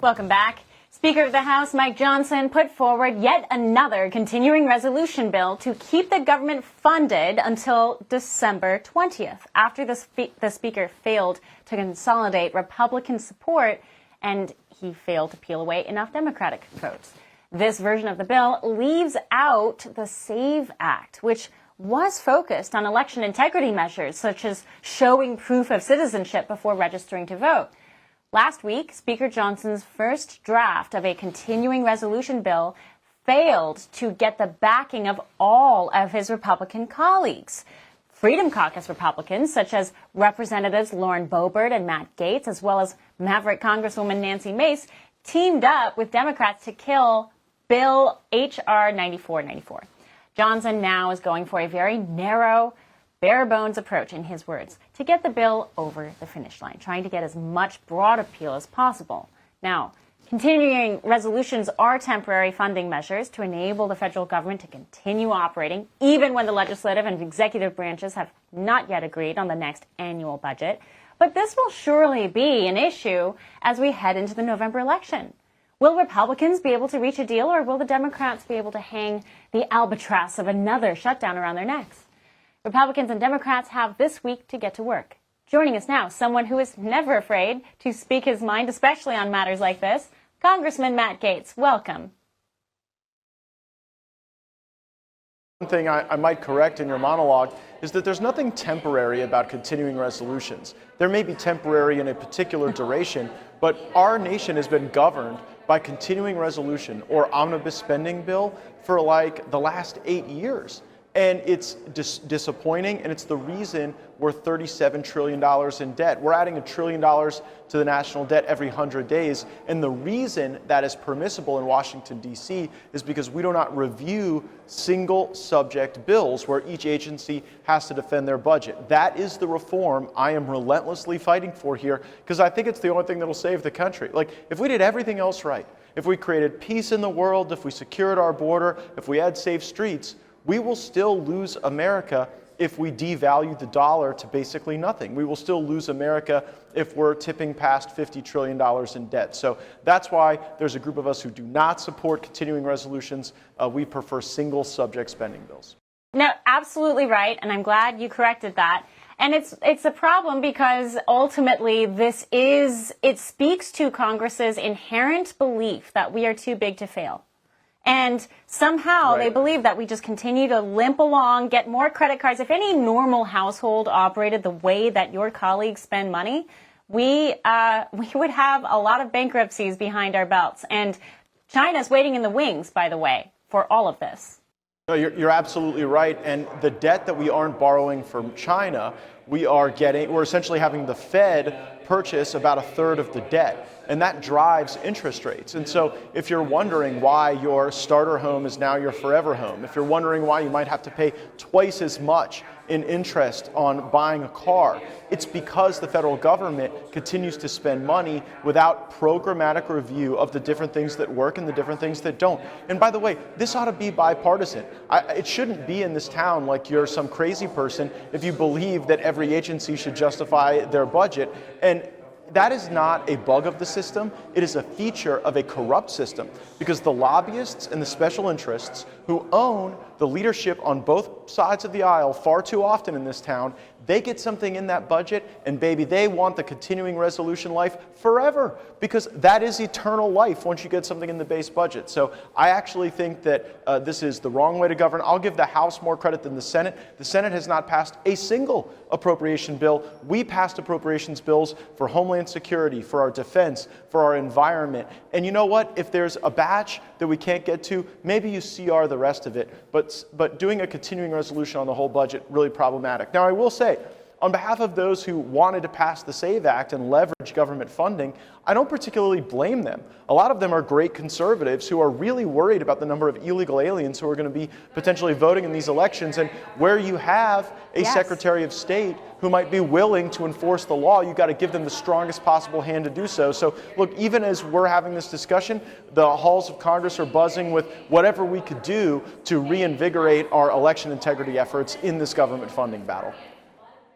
Welcome back. Speaker of the House Mike Johnson put forward yet another continuing resolution bill to keep the government funded until December 20th, after the Speaker failed to consolidate Republican support and he failed to peel away enough Democratic votes. This version of the bill leaves out the SAVE Act, which was focused on election integrity measures, such as showing proof of citizenship before registering to vote. Last week, Speaker Johnson's first draft of a continuing resolution bill failed to get the backing of all of his Republican colleagues. Freedom Caucus Republicans, such as Representatives Lauren Boebert and Matt Gaetz, as well as Maverick Congresswoman Nancy Mace, teamed up with Democrats to kill Bill H.R. 9494. Johnson now is going for a very narrow, bare-bones approach, in his words, to get the bill over the finish line, trying to get as much broad appeal as possible. Now, continuing resolutions are temporary funding measures to enable the federal government to continue operating, even when the legislative and executive branches have not yet agreed on the next annual budget. But this will surely be an issue as we head into the November election. Will Republicans be able to reach a deal, or will the Democrats be able to hang the albatross of another shutdown around their necks? Republicans and Democrats have this week to get to work. Joining us now, someone who is never afraid to speak his mind, especially on matters like this, Congressman Matt Gaetz. Welcome. One thing I might correct in your monologue is that there's nothing temporary about continuing resolutions. There may be temporary in a particular duration, but our nation has been governed by continuing resolution or omnibus spending bill for like the last 8 years. And it's disappointing, and it's the reason we're $37 trillion in debt. We're adding $1 trillion to the national debt every 100 days. And the reason that is permissible in Washington, D.C. is because we do not review single subject bills where each agency has to defend their budget. That is the reform I am relentlessly fighting for here, because I think it's the only thing that will save the country. Like, if we did everything else right, if we created peace in the world, if we secured our border, if we had safe streets, we will still lose America if we devalue the dollar to basically nothing. We will still lose America if we're tipping past $50 trillion in debt. So that's why there's a group of us who do not support continuing resolutions. We prefer single subject spending bills. No, absolutely right, and I'm glad you corrected that. And it's a problem because ultimately it speaks to Congress's inherent belief that we are too big to fail. And somehow they believe that we just continue to limp along, get more credit cards. If any normal household operated the way that your colleagues spend money, we would have a lot of bankruptcies behind our belts. And China's waiting in the wings, by the way, for all of this. No, you're absolutely right. And the debt that we aren't borrowing from China, we're essentially having the Fed purchase about a third of the debt. And that drives interest rates. And so if you're wondering why your starter home is now your forever home, if you're wondering why you might have to pay twice as much in interest on buying a car, it's because the federal government continues to spend money without programmatic review of the different things that work and the different things that don't. And by the way, this ought to be bipartisan. It shouldn't be in this town like you're some crazy person if you believe that every agency should justify their budget. And that is not a bug of the system. It is a feature of a corrupt system, because the lobbyists and the special interests who own the leadership on both sides of the aisle far too often in this town, they get something in that budget, and baby, they want the continuing resolution life forever, because that is eternal life once you get something in the base budget. So I actually think that this is the wrong way to govern. I'll give the House more credit than the Senate. The Senate has not passed a single appropriation bill. We passed appropriations bills for Homeland Security, for our defense, for our environment. And you know what? If there's a batch that we can't get to, maybe you CR the rest of it. But doing a continuing resolution on the whole budget, really problematic. Now, I will say, on behalf of those who wanted to pass the SAVE Act and leverage government funding, I don't particularly blame them. A lot of them are great conservatives who are really worried about the number of illegal aliens who are going to be potentially voting in these elections. And where you have a Secretary of State who might be willing to enforce the law, you've got to give them the strongest possible hand to do so. So look, even as we're having this discussion, the halls of Congress are buzzing with whatever we could do to reinvigorate our election integrity efforts in this government funding battle.